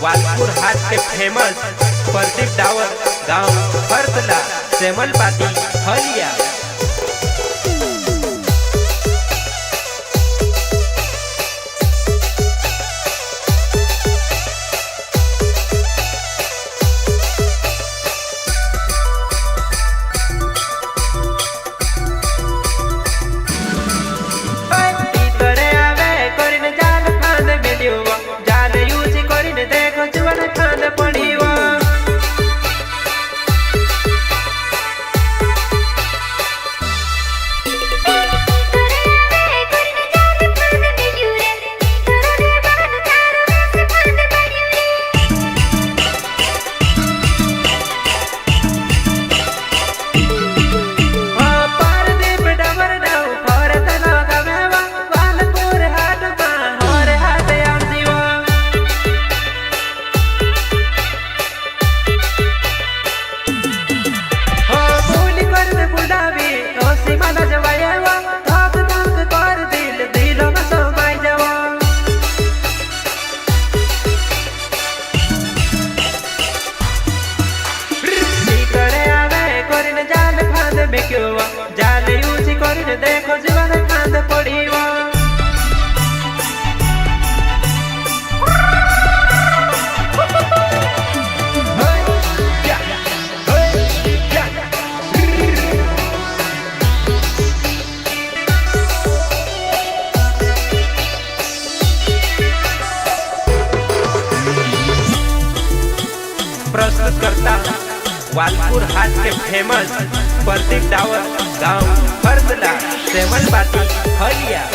वालपुर हाट के फेमस प्रदीप डावर गांव फरतला सेमल पाती हलिया। देखो जीवन खांद पड़ीवा प्रस्तुत करता वालपुर हाट के फेमस प्रदीप डावर गांव फरतला सेमल पाती हलिया।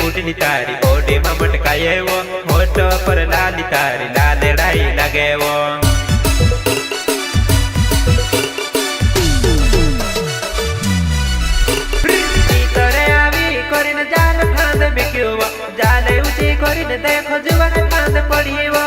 उठनी तारी ओडे में मटकाये वो होठ पर लाली तारी लाल लड़ाई लगे वो तोरे आवी करिन जाल फांद में क्यों जाले ऊंची करिन देखो जीवन फांद पड़ी वो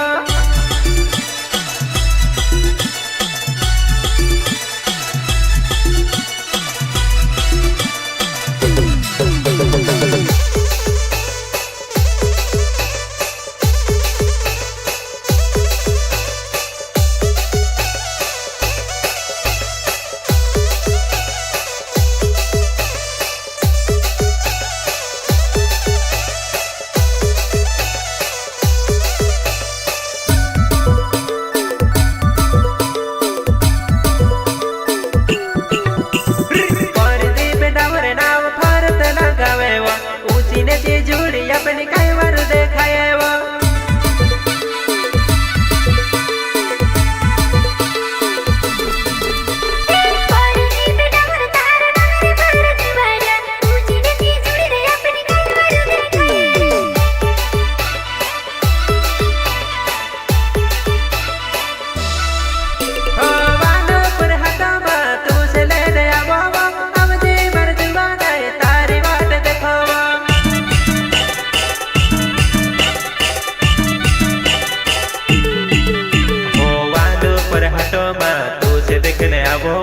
देखने आवो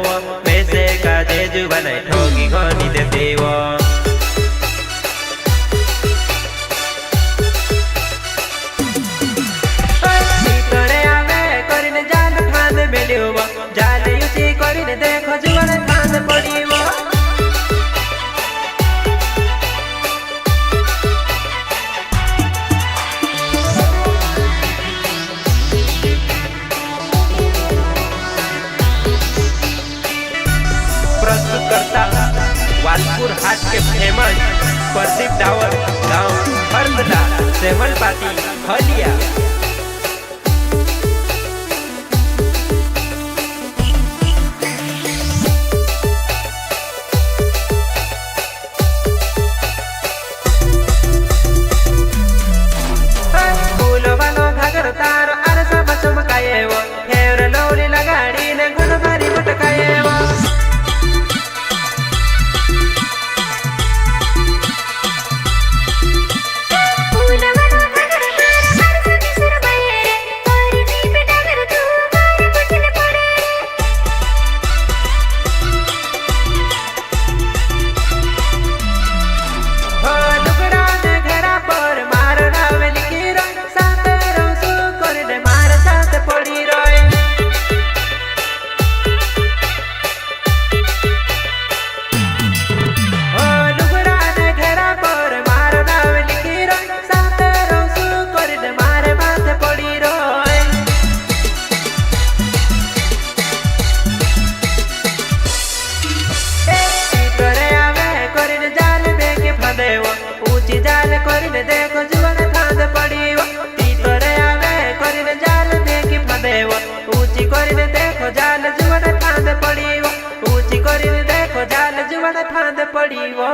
पैसे का जेजू बने ठोगी घोनी दे देवो तोरे आवे करिन जाल फांद मिलियो जाल यूसी करिन देखो जीवन फांद पड़ीवो प्रस्तुत करता वालपुर हाट के फेमस प्रदीप डावर गांव फरतला सेमल पाती हलिया। फूलवानो घागर तारो आरसा चमकाएवो हेर लौली लगाडी ने घनभरी मटकाएवो। ऊंची जाल करिने देखो जुवन फांद पड़ीवो तीतरे आवे करिने जाल देखी फांदेवो ऊंची करिने देखो जाल जुवन फांद पड़ीवो ऊंची करिने देखो जाल जुवन फांद पड़ीवो।